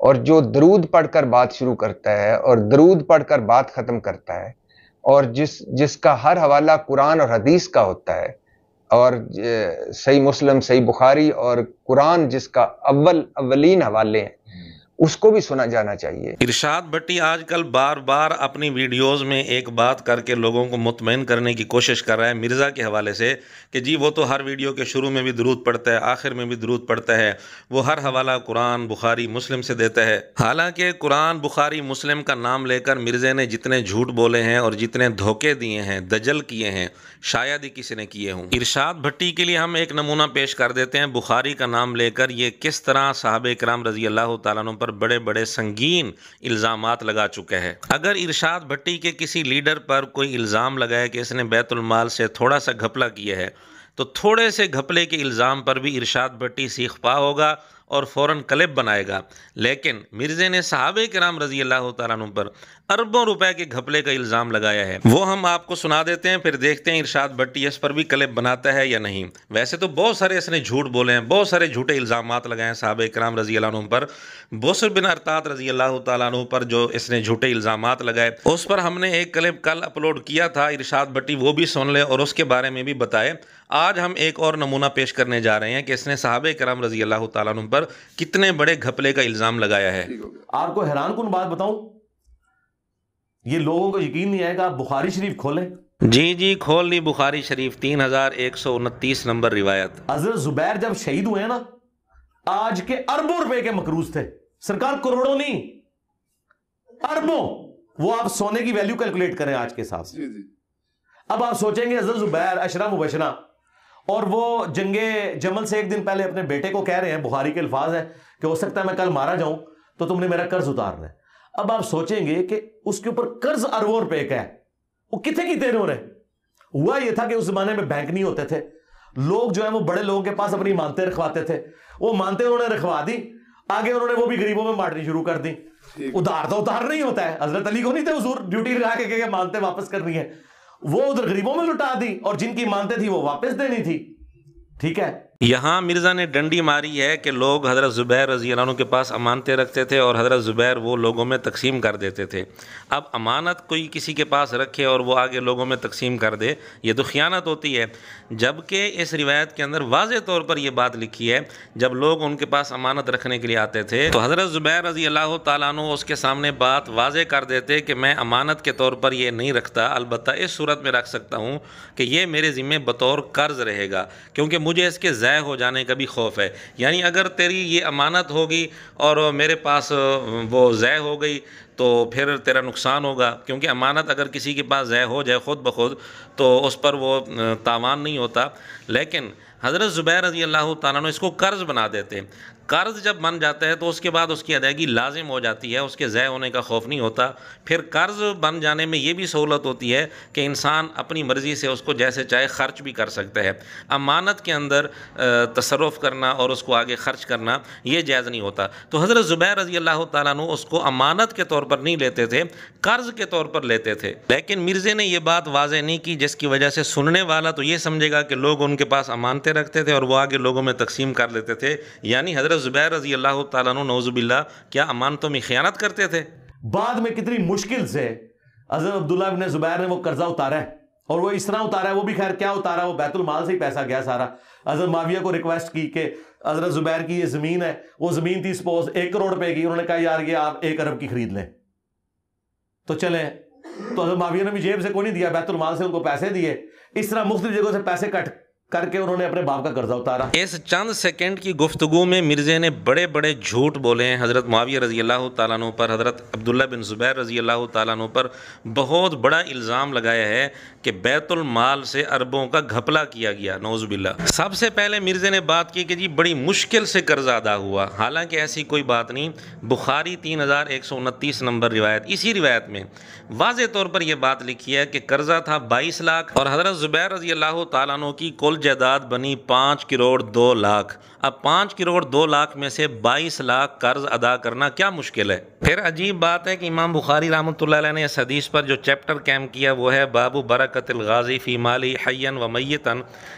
اور جو درود پڑھ کر بات شروع کرتا ہے اور درود پڑھ کر بات ختم کرتا ہے، اور جس کا ہر حوالہ قرآن اور حدیث کا ہوتا ہے، اور صحیح مسلم، صحیح بخاری اور قرآن جس کا اولین حوالے ہیں، اس کو بھی سنا جانا چاہیے۔ ارشاد بھٹی آج کل بار بار اپنی ویڈیوز میں ایک بات کر کے لوگوں کو مطمئن کرنے کی کوشش کر رہا ہے مرزا کے حوالے سے کہ جی وہ تو ہر ویڈیو کے شروع میں بھی درود پڑھتا ہے، آخر میں بھی درود پڑھتا ہے، وہ ہر حوالہ قرآن بخاری مسلم سے دیتا ہے۔ حالانکہ قرآن بخاری مسلم کا نام لے کر مرزا نے جتنے جھوٹ بولے ہیں اور جتنے دھوکے دیے ہیں، دجل کیے ہیں، شاید ہی کسی نے کیے ہوں۔ ارشاد بھٹی کے لیے ہم ایک نمونہ پیش کر دیتے ہیں، بخاری کا نام لے کر یہ کس طرح صحابہ کرام رضی اللہ تعالیٰ عنہ پر بڑے بڑے سنگین الزامات لگا چکے ہیں۔ اگر ارشاد بھٹی کے کسی لیڈر پر کوئی الزام لگائے کہ اس نے بیت المال سے تھوڑا سا گھپلا کیا ہے، تو تھوڑے سے گھپلے کے الزام پر بھی ارشاد بھٹی سیخ پا ہوگا اور فوراً کلپ بنائے گا۔ لیکن مرزا نے صحابہ کرام رضی اللہ تعالیٰ عنہ پر اربوں روپے کے گھپلے کا الزام لگایا ہے، وہ ہم آپ کو سنا دیتے ہیں، پھر دیکھتے ہیں ارشاد بھٹی اس پر بھی کلپ بناتا ہے یا نہیں۔ ویسے تو بہت سارے اس نے جھوٹ بولے ہیں، بہت سارے جھوٹے الزامات لگائے ہیں صحابہ کرام رضی اللہ عنہ پر۔ بصر بن ارطاط رضی اللہ تعالیٰ عنہ پر جو اس نے جھوٹے الزامات لگائے، اس پر ہم نے ایک کلپ کل اپلوڈ کیا تھا، ارشاد بھٹی وہ بھی سن لے اور اس کے بارے میں بھی بتائے۔ آج ہم ایک اور نمونہ پیش کرنے جا رہے ہیں کہ اس نے صحابہ کرام رضی اللہ تعالیٰ عنہ پر کتنے بڑے گھپلے کا الزام لگایا ہے۔ آپ کو حیران کن بات بتاؤں، یہ لوگوں کو یقین نہیں آئے گا، آپ بخاری شریف کھولیں۔ جی کھول لی بخاری شریف، 3129 نمبر روایت۔ حضرت زبیر جب شہید ہوئے ہیں نا، آج کے اربوں روپے کے مقروض تھے، سرکار کروڑوں نہیں، اربوں۔ وہ آپ سونے کی ویلیو کیلکولیٹ کریں آج کے حساب سے۔ اب آپ سوچیں گے حضرت زبیر عشرہ مبشرہ، اور وہ جنگ جمل سے ایک دن پہلے اپنے بیٹے کو کہہ رہے ہیں، بخاری کے الفاظ ہیں کہ ہو سکتا ہے میں کل مارا جاؤں تو تم نے میرا قرض اتارنا ہے۔ اب آپ سوچیں گے کہ اس کے اوپر قرض اربوں روپے کا ہے، وہ کتنے کی دیر ہو رہے؟ ہوا یہ تھا کہ اس زمانے میں بینک نہیں ہوتے تھے، لوگ جو ہیں وہ بڑے لوگوں کے پاس اپنی مانتے رکھواتے تھے، وہ مانتے انہوں نے رکھوا دی، آگے انہوں نے وہ بھی غریبوں میں بانٹنی شروع کر دی۔ ادھار تو ادھار نہیں ہوتا ہے، حضرت علی کو نہیں تھے حضور ڈیوٹی لگا کے کہ مانتے واپس کرنی ہے، وہ ادھر غریبوں میں لٹا دی، اور جن کی مانتے تھی وہ واپس دینی تھی۔ ٹھیک ہے، یہاں مرزا نے ڈنڈی ماری ہے کہ لوگ حضرت زبیر رضی اللہ عنہ کے پاس امانتیں رکھتے تھے اور حضرت زبیر وہ لوگوں میں تقسیم کر دیتے تھے۔ اب امانت کوئی کسی کے پاس رکھے اور وہ آگے لوگوں میں تقسیم کر دے، یہ تو خیانت ہوتی ہے۔ جبکہ اس روایت کے اندر واضح طور پر یہ بات لکھی ہے، جب لوگ ان کے پاس امانت رکھنے کے لیے آتے تھے تو حضرت زبیر رضی اللہ تعالیٰ عنہ اس کے سامنے بات واضح کر دیتے کہ میں امانت کے طور پر یہ نہیں رکھتا، البتہ اس صورت میں رکھ سکتا ہوں کہ یہ میرے ذمہ بطور قرض رہے گا، کیونکہ مجھے اس کے ضائع ہو جانے کا بھی خوف ہے۔ یعنی اگر تیری یہ امانت ہوگی اور میرے پاس وہ ضائع ہو گئی تو پھر تیرا نقصان ہوگا، کیونکہ امانت اگر کسی کے پاس ضائع ہو جائے خود بخود تو اس پر وہ تاوان نہیں ہوتا۔ لیکن حضرت زبیر رضی اللہ تعالیٰ عنہ اس کو قرض بنا دیتے۔ قرض جب بن جاتا ہے تو اس کے بعد اس کی ادائیگی لازم ہو جاتی ہے، اس کے ضائع ہونے کا خوف نہیں ہوتا۔ پھر قرض بن جانے میں یہ بھی سہولت ہوتی ہے کہ انسان اپنی مرضی سے اس کو جیسے چاہے خرچ بھی کر سکتا ہے۔ امانت کے اندر تصرف کرنا اور اس کو آگے خرچ کرنا یہ جائز نہیں ہوتا۔ تو حضرت زبیر رضی اللہ تعالیٰ عنہ اس کو امانت کے طور پر نہیں لیتے تھے، قرض کے طور پر لیتے تھے۔ لیکن مرزا نے یہ بات واضح نہیں کی، جس کی وجہ سے سننے والا تو یہ سمجھے گا کہ لوگ ان کے پاس امانتیں رکھتے تھے اور وہ آگے لوگوں میں تقسیم کر لیتے تھے، یعنی حضرت زبیر رضی اللہ تعالیٰ عنہ نعوذ باللہ کیا امانتوں میں خیانت کرتے تھے؟ بعد میں کتنی مشکل سے حضرت عبداللہ ابن زبیر نے وہ قرضہ اتارا ہے، اور وہ اس طرح اتارا ہے، وہ بھی خیر کیا اتارا، وہ بیت المال سے ہی پیسہ گیا سارا۔ حضرت معاویہ کو ریکویسٹ کی کہ حضرت زبیر کی یہ زمین ہے، وہ زمین تھی سپوز 1 کروڑ روپے کی، انہوں نے کہا یار یہ آپ 1 ارب کی خرید لیں تو چلیں، تو حضرت معاویہ نے بھی جیب سے کوئی نہیں دیا، بیت المال سے ان کو پیسے دیے۔ اس طرح مختلف جگہوں سے پیسے کٹ کر کے انہوں نے اپنے باپ کا قرضہ اتارا۔ اس چند سیکنڈ کی گفتگو میں مرزا نے بڑے بڑے جھوٹ بولے ہیں حضرت معاویہ رضی اللہ تعالیٰ عنہ پر، حضرت عبداللہ بن زبیر رضی اللہ تعالیٰ عنہ پر بہت بڑا الزام لگایا ہے کہ بیت المال سے اربوں کا گھپلا کیا گیا، نعوذ باللہ۔ سب سے پہلے مرزا نے بات کی کہ جی بڑی مشکل سے قرضہ ادا ہوا، حالانکہ ایسی کوئی بات نہیں۔ بخاری 3129 نمبر روایت، اسی روایت میں واضح طور پر یہ بات لکھی ہے کہ قرضہ تھا 22 لاکھ اور حضرت زبیر رضی اللہ تعالیٰ عنہ کی کل جائیداد بنی 5 کروڑ 2 لاکھ۔ اب 5 کروڑ 2 لاکھ میں سے 22 لاکھ قرض ادا کرنا کیا مشکل ہے؟ پھر عجیب بات ہے کہ امام بخاری رحمۃ اللہ علیہ نے اس حدیث پر جو چیپٹر قائم کیا وہ ہے باب برکت الغازی فی مالی حیا و میتا،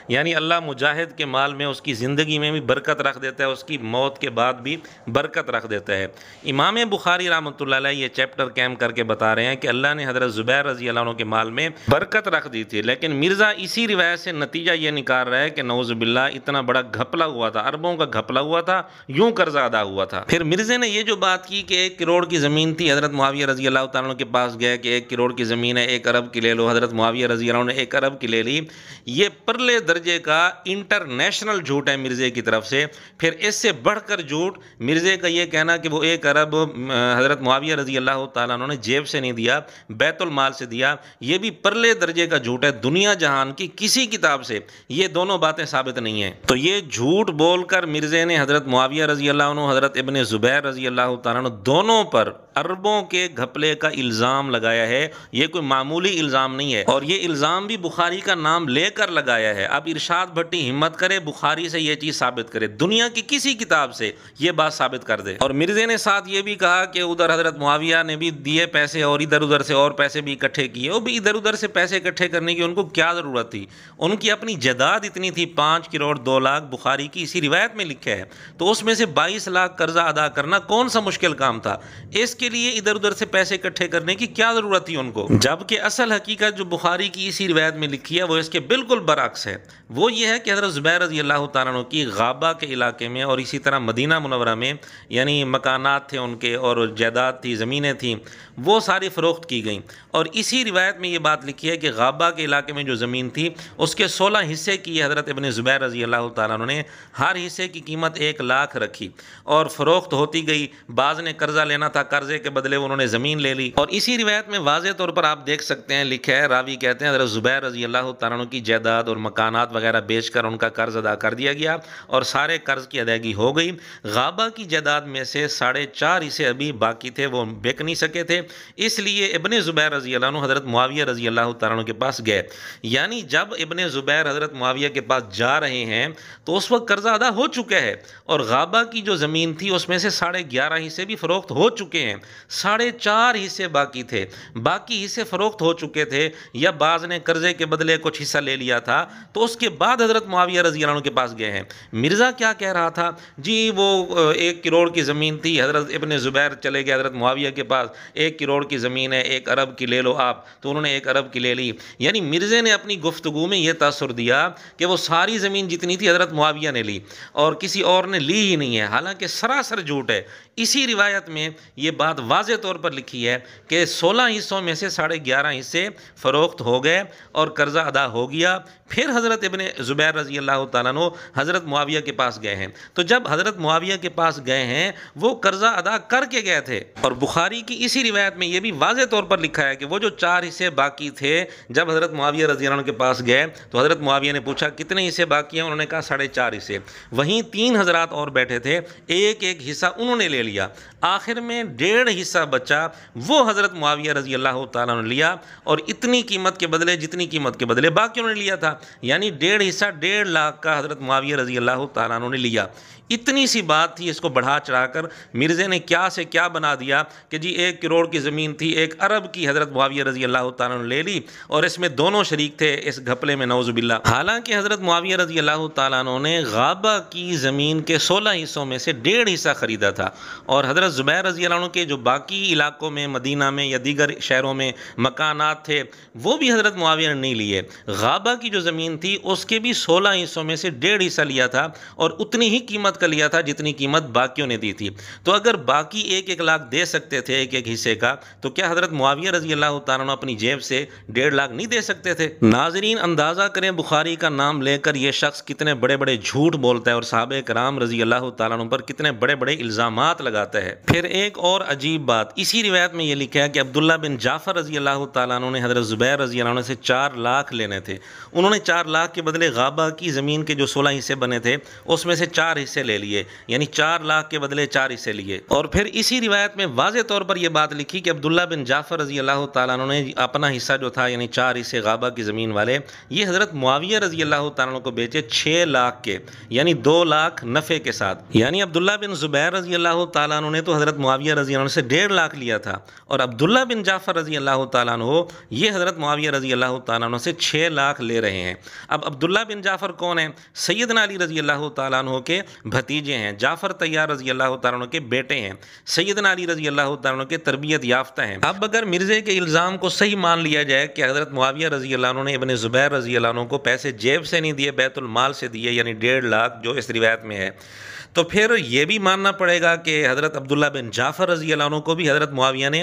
یعنی اللہ مجاہد کے مال میں اس کی زندگی میں بھی برکت رکھ دیتا ہے، اس کی موت کے بعد بھی برکت رکھ دیتا ہے۔ امام بخاری رحمۃ اللہ علیہ یہ چیپٹر قائم کر کے بتا رہے ہیں کہ اللہ نے حضرت زبیر رضی اللہ عنہ کے مال میں برکت رکھ دی تھی، لیکن مرزا اسی روایت سے نتیجہ یہ نکال رہا ہے کہ نعوذ باللہ اتنا بڑا گھپلا ہوا تھا، اربوں کا گھپلا ہوا تھا، یوں قرضہ ادا ہوا تھا۔ پھر مرزا نے یہ جو بات کی کہ 1 کروڑ کی زمین تھی، حضرت معاویہ رضی اللہ تعالیٰ عنہ کے پاس گئے کہ 1 کروڑ کی زمین ہے، 1 ارب کی لے لو، حضرت معاویہ رضی اللہ عنہ نے 1 ارب کی لے لی، یہ پرلے درجے کا انٹرنیشنل جھوٹ ہے مرزا کی طرف سے۔ پھر اس سے بڑھ کر جھوٹ مرزا کا یہ کہنا کہ وہ 1 ارب حضرت معاویہ رضی اللہ تعالیٰ عنہ نے جیب سے نہیں دیا، بیت المال سے دیا، یہ بھی پرلے درجے کا جھوٹ ہے، دنیا جہان کی کسی کتاب سے یہ دونوں باتیں ثابت نہیں ہیں۔ تو یہ جھوٹ بول کر مرزا نے حضرت معاویہ رضی اللہ عنہ، حضرت ابن زبیر رضی اللہ تعالیٰ عنہ دونوں پر اربوں کے گھپلے کا الزام لگایا ہے۔ یہ کوئی معمولی الزام نہیں ہے، اور یہ الزام بھی بخاری کا نام لے کر لگایا ہے۔ اب ارشاد بھٹی ہمت کرے بخاری سے یہ چیز ثابت کرے، دنیا کی کسی کتاب سے یہ بات ثابت کر دے۔ اور مرزا نے ساتھ یہ بھی کہا کہ ادھر حضرت معاویہ نے بھی دیے پیسے اور ادھر ادھر سے اور پیسے بھی اکٹھے کیے، وہ بھی ادھر ادھر سے پیسے اکٹھے کرنے کی ان کو کیا ضرورت تھی؟ ان کی اپنی جائیداد اتنی تھی 5 کروڑ 2 لاکھ، بخاری کی اسی روایت میں لکھا ہے، تو اس میں سے 22 لاکھ قرضہ ادا کرنا کون سا مشکل کام تھا؟ اس کے لیے ادھر ادھر سے پیسے اکٹھے کرنے کی کیا ضرورت تھی ان کو؟ جبکہ اصل حقیقت جو بخاری کی اسی روایت میں لکھی ہے وہ اس کے بالکل برعکس ہے۔ وہ یہ ہے کہ حضرت زبیر رضی اللہ تعالیٰ عنہ کی غابہ کے علاقے میں اور اسی طرح مدینہ منورہ میں یعنی مکانات تھے ان کے اور جائیداد تھی، زمینیں تھیں، وہ ساری فروخت کی گئیں، اور اسی روایت میں یہ بات لکھی ہے کہ غابہ کے علاقے میں جو زمین تھی اس کے 16 حصے کی حضرت ابن زبیر رضی اللہ تعالیٰ عنہ نے ہر حصے کی قیمت 1 لاکھ رکھی اور فروخت ہوتی گئی۔ بعض نے قرضہ لینا تھا، قرضے کے بدلے انہوں نے زمین لے لی، اور اسی روایت میں واضح طور پر آپ دیکھ سکتے ہیں لکھا ہے، راوی کہتے ہیں حضرت زبیر رضی اللہ تعالیٰ عنہ کی جائیداد اور مکانات وغیرہ بیچ کر ان کا قرض ادا کر دیا گیا اور سارے قرض کی ادائیگی ہو گئی۔ غابہ کی جائیداد میں سے 4.5 حصے ابھی باقی تھے، وہ بک نہیں سکے تھے، اس لیے ابن زبیر رضی اللہ عنہ حضرت معاویہ رضی اللہ تعالیٰ عنہ کے پاس گئے۔ یعنی جب ابن زبیر حضرت معاویہ کے پاس جا رہے ہیں تو اس وقت قرضہ ادا ہو چکا ہے، اور غابہ کی جو زمین تھی اس میں سے 11.5 حصے بھی فروخت ہو چکے ہیں، 4.5 حصے باقی تھے، باقی حصے فروخت ہو چکے تھے، یا بعض نے قرضے کے بدلے کچھ حصہ لے لیا تھا، تو اس کے بعد حضرت معاویہ رضی اللہ عنہ کے پاس گئے ہیں۔ مرزا کیا کہہ رہا تھا؟ جی وہ 1 کروڑ کی زمین تھی، حضرت ابن زبیر چلے گئے حضرت معاویہ کے پاس، 1 کروڑ کی زمین ہے، 1 ارب کی لے لو آپ، تو انہوں نے 1 ارب کی لے لی۔ یعنی مرزا نے اپنی گفتگو میں یہ تاثر دیا کہ وہ ساری زمین جتنی تھی حضرت معاویہ نے لی اور کسی اور نے لی ہی نہیں ہے، حالانکہ سراسر جھوٹ ہے۔ اسی روایت میں یہ بات واضح طور پر لکھی ہے کہ 16 حصوں میں سے 11.5 حصے فروخت ہو گئے اور قرضہ ادا ہو گیا۔ پھر حضرت ابن زبیر رضی اللہ تعالیٰ عنہ حضرت معاویہ کے پاس گئے ہیں، تو جب حضرت معاویہ کے پاس گئے ہیں وہ قرضہ ادا کر کے گئے تھے، اور بخاری کی اسی روایت میں یہ بھی واضح طور پر لکھا ہے کہ وہ جو 4 حصے باقی تھے جب حضرت معاویہ رضی اللہ عنہ کے پاس گئے تو حضرت معاویہ نے پوچھا کتنے حصے باقی ہیں؟ انہوں نے کہا 4.5 حصے۔ وہیں 3 حضرات اور بیٹھے تھے، ایک حصہ انہوں نے لے لیا، آخر میں 1.5 حصہ بچا، وہ حضرت معاویہ رضی اللہ تعالیٰ عنہ لیا، اور اتنی قیمت کے بدلے جتنی قیمت کے بدلے باقی انہوں نے لیا تھا، یعنی 1.5 حصہ 1.5 لاکھ کا حضرت معاویہ رضی اللہ تعالیٰ عنہ نے لیا۔ اتنی سی بات تھی، اس کو بڑھا چڑھا کر مرزا نے کیا سے کیا بنا دیا کہ جی 1 کروڑ کی زمین تھی، 1 ارب کی حضرت معاویہ رضی اللہ تعالیٰ نے لے لی، اور اس میں دونوں شریک تھے اس گھپلے میں، نعوذ باللہ۔ حالانکہ حضرت معاویہ رضی اللہ تعالیٰ عنہ نے غابہ کی زمین کے 16 حصوں میں سے 1.5 حصہ خریدا تھا، اور حضرت زبیر رضی اللہ عنہ کے جو باقی علاقوں میں مدینہ میں یا دیگر شہروں میں مکانات تھے وہ بھی حضرت معاویہ نے نہیں لیے۔ غابہ کی جو زمین تھی اس کے بھی 16 حصوں میں سے 1.5 حصہ لیا تھا، اور اتنی ہی قیمت کا لیا تھا جتنی قیمت باقیوں نے دی تھی۔ تو اگر باقی 1 لاکھ دے سکتے تھے 1 حصے کا، تو کیا حضرت معاویہ رضی اللہ تعالیٰ عنہ اپنی جیب سے 1.5 لاکھ نہیں دے سکتے تھے؟ ناظرین اندازہ کریں بخاری کا نام لے کر یہ شخص کتنے بڑے بڑے جھوٹ بولتا ہے اور صحابہ کرام رضی اللہ تعالیٰ عنہ پر کتنے بڑے بڑے الزامات لگاتا ہے۔ پھر ایک اور عجیب بات اسی روایت میں یہ لکھا ہے کہ عبداللہ بن جعفر رضی اللہ تعالیٰ عنہ نے حضرت زبیر رضی اللہ عنہ سے 4 لاکھ لینے تھے، انہوں نے 4 لاکھ کے بدلے غابہ کی زمین کے جو 16 حصے بنے تھے اس میں سے 4 حصے لے لیے، یعنی 4 لاکھ کے بدلے 4 حصے لیے۔ اور پھر اسی روایت میں واضح طور پر یہ بات لکھی کہ عبداللہ بن جعفر رضی اللہ تعالیٰ عنہ نے اپنا حصہ جو تھا یعنی 4 حصے غابہ کی زمین والے، یہ حضرت معاویہ رضی اللہ تعالیٰ عنہ کو بیچے 6 لاکھ کے، یعنی 2 لاکھ نفع کے ساتھ۔ یعنی عبداللہ بن زبیر رضی اللہ تعالیٰ عنہ نے تو حضرت معاویہ رضی اللہ عنہ سے 1.5 لاکھ لیا تھا، اور عبداللہ بن جعفر رضی اللہ تعالیٰ عنہ یہ حضرت معاویہ رضی اللہ تعالیٰ عنہ سے 6 لاکھ لے رہے ہیں۔ اب عبداللہ بن جعفر کون ہیں؟ سیدنا علی رضی اللہ تعالیٰ عنہ کے بھتیجے ہیں، جعفر طیار رضی اللہ تعالیٰ عنہ کے بیٹے ہیں، سیدنا علی رضی اللہ تعالیٰ عنہ کے تربیت یافتہ ہیں۔ اب اگر مرزے کے الزام کو صحیح مان لیا جائے کہ حضرت معاویہ رضی اللہ عنہ نے ابن زبیر رضی اللہ عنہ کو پیسے جیب سے نہیں دیے، بیت المال سے دیے، یعنی 1.5 لاکھ جو اس روایت میں ہے، تو پھر یہ بھی ماننا پڑے گا کہ حضرت عبداللہ بن جعفر رضی اللہ عنہ کو بھی حضرت معاویہ نے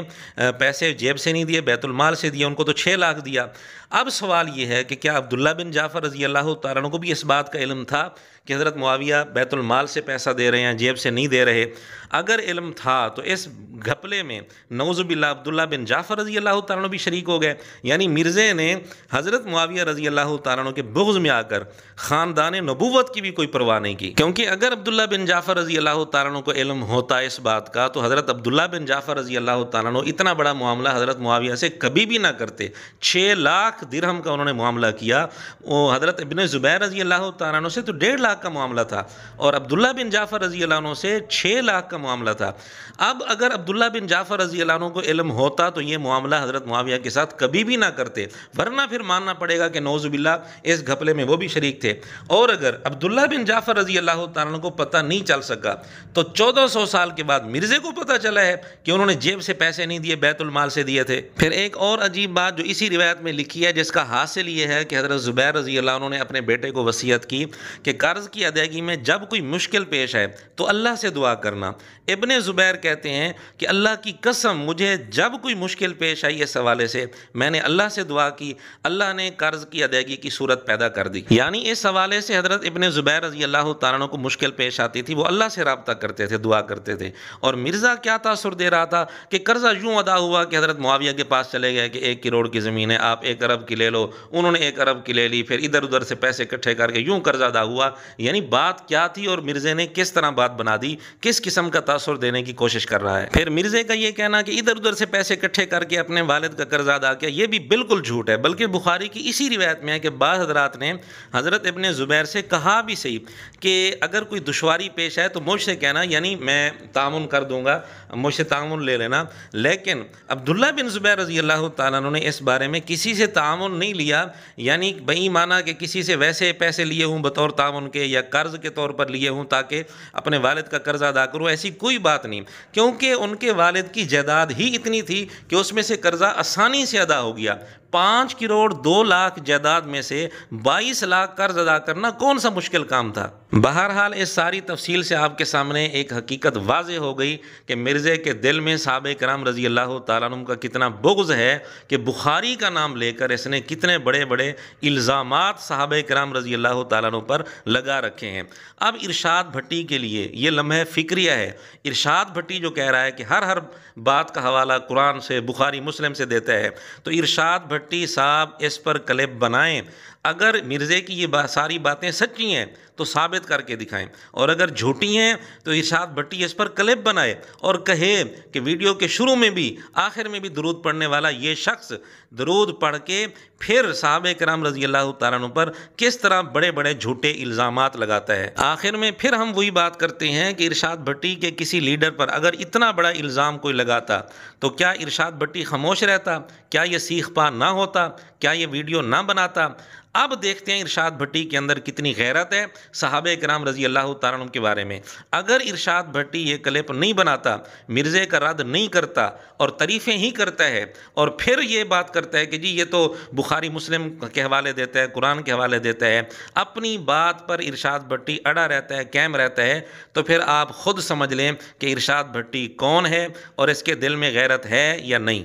پیسے جیب سے نہیں دیے، بیت المال سے دیے، ان کو تو 6 لاکھ دیا۔ اب سوال یہ ہے کہ کیا عبداللہ بن جعفر رضی اللہ تعالیٰ عنہ کو بھی اس بات کا علم تھا کہ حضرت معاویہ بیت المال سے پیسہ دے رہے ہیں، جیب سے نہیں دے رہے؟ اگر علم تھا تو اس گھپلے میں نعوذ باللہ عبداللہ بن جعفر رضی اللہ تعالیٰ عنہ بھی شریک ہو گئے، یعنی مرزے نے حضرت معاویہ رضی اللہ تعالیٰ عنہ کے بغض میں آ کر خاندان نبوت کی بھی کوئی پرواہ نہیں کی۔ کیونکہ اگر عبداللہ بن جعفر رضی اللہ تعالیٰ عنہ کو علم ہوتا اس بات کا تو حضرت عبداللہ بن جعفر رضی اللہ تعالیٰ عنہ اتنا بڑا معاملہ حضرت معاویہ سے کبھی بھی نہ کرتے۔ 6 لاکھ درہم کا انہوں نے معاملہ کیا، وہ حضرت ابن زبیر رضی اللہ تعالیٰ عنہ سے تو 1.5 لاکھ کا معاملہ تھا، اور عبداللہ بن جعفر رضی اللہ عنہ سے 6 لاکھ کا معاملہ تھا۔ اب اگر عبداللہ بن جعفر رضی اللہ عنہ کو علم ہوتا تو یہ معاملہ حضرت معاویہ کے ساتھ کبھی بھی نہ کرتے، ورنہ پھر ماننا پڑے گا کہ نعوذ باللہ اس گھپلے میں وہ بھی شریک تھے۔ اور اگر عبداللہ بن جعفر رضی اللہ تعالیٰ عنہ کو پتہ نہیں چل سکا تو 1400 سال کے بعد مرزے کو پتہ چلا ہے کہ انہوں نے جیب سے پیسے نہیں دیے، بیت المال سے دیے تھے۔ پھر ایک اور عجیب بات جو اسی روایت میں لکھی ہے، جس کا حاصل یہ ہے کہ حضرت زبیر رضی اللہ عنہ نے اپنے بیٹے کو وصیت کی کہ قرض کی ادائیگی میں جب کوئی مشکل پیش آئے تو اللہ سے دعا کرنا۔ ابن زبیر کہتے ہیں کہ اللہ کی قسم مجھے جب کوئی مشکل پیش آئی اس حوالے سے میں نے اللہ سے دعا کی، اللہ نے قرض کی ادائیگی کی صورت پیدا کر دی۔ یعنی اس حوالے سے حضرت ابن زبیر رضی اللہ تعالیٰ عنہ کو مشکل پیش آتی تھی، وہ اللہ سے رابطہ کرتے تھے، دعا کرتے تھے۔ اور مرزا کیا تاثر دے رہا تھا کہ قرضہ یوں ادا ہوا کہ حضرت معاویہ کے پاس چلے گئے کہ 1 کروڑ کی زمین ہے، آپ 1 ارب کی لے لو، انہوں نے 1 ارب کی لے لی، پھر ادھر ادھر سے پیسے اکٹھے کر کے یوں قرضہ ادا ہوا۔ یعنی بات کیا تھی اور مرزے نے کس طرح بات بنا دی، کس قسم کا تاثر دینے کی کوشش کر رہا ہے۔ پھر مرزے کا یہ کہنا کہ ادھر ادھر سے پیسے اکٹھے کر کے اپنے والد کا قرضہ ادا کیا، یہ بھی بالکل جھوٹ ہے، بلکہ بخاری کی اسی روایت میں ہے کہ بعض حضرات نے حضرت ابن زبیر سے کہا بھی صحیح کہ اگر کوئی دشواری پیش آئے تو مجھ سے کہنا، یعنی میں تعاون کر دوں گا، مجھ سے تعاون لے لینا۔ لیکن عبداللہ بن زبیر رضی اللہ تعالیٰ عنہ نے اس بارے میں کسی سے تعاون نہیں لیا، یعنی بئی معنی کہ کسی سے ویسے پیسے لیے ہوں بطور تعاون کے یا قرض کے طور پر لیے ہوں تاکہ اپنے والد کا قرضہ ادا کروں، ایسی کوئی بات نہیں، کیونکہ ان کے والد کی جائیداد ہی اتنی تھی کہ اس میں سے قرضہ آسانی سے ادا ہو گیا۔ 5 کروڑ 2 لاکھ جائیداد میں سے 22 لاکھ قرض ادا کرنا کون سا مشکل کام تھا؟ بہرحال اس ساری تفصیل سے آپ کے سامنے ایک حقیقت واضح ہو گئی کہ مرزے کے دل میں صحابہ کرام رضی اللہ تعالیٰ عنہ کا کتنا بغض ہے کہ بخاری کا نام لے کر اس نے کتنے بڑے بڑے الزامات صحابہ کرام رضی اللہ تعالیٰ عنہ پر لگا رکھے ہیں۔ اب ارشاد بھٹی کے لیے یہ لمحہ فکریہ ہے۔ ارشاد بھٹی جو کہہ رہا ہے کہ ہر بات کا حوالہ قرآن سے، بخاری مسلم سے دیتا ہے، تو ارشاد بھٹی صاحب اس پر کلپ بنائیں۔ اگر مرزے کی یہ ساری باتیں سچی ہیں تو ثابت کر کے دکھائیں، اور اگر جھوٹی ہیں تو ارشاد بھٹی اس پر کلپ بنائے اور کہے کہ ویڈیو کے شروع میں بھی آخر میں بھی درود پڑھنے والا یہ شخص درود پڑھ کے پھر صحابہ کرام رضی اللہ تعالیٰ عنہ پر کس طرح بڑے بڑے جھوٹے الزامات لگاتا ہے۔ آخر میں پھر ہم وہی بات کرتے ہیں کہ ارشاد بھٹی کے کسی لیڈر پر اگر اتنا بڑا الزام کوئی لگاتا تو کیا ارشاد بھٹی خاموش رہتا؟ کیا یہ سیخ پا نہ ہوتا؟ کیا یہ ویڈیو نہ بناتا؟ اب دیکھتے ہیں ارشاد بھٹی کے اندر کتنی غیرت ہے صحابہ کرام رضی اللہ تعالیٰ عنہ کے بارے میں۔ اگر ارشاد بھٹی یہ کلپ نہیں بناتا، مرزے کا رد نہیں کرتا اور تعریفیں ہی کرتا ہے، اور پھر یہ بات کرتا ہے کہ جی یہ تو بخاری مسلم کے حوالے دیتا ہے، قرآن کے حوالے دیتا ہے، اپنی بات پر ارشاد بھٹی اڑا رہتا ہے، قائم رہتا ہے، تو پھر آپ خود سمجھ لیں کہ ارشاد بھٹی کون ہے اور اس کے دل میں غیرت ہے یا نہیں۔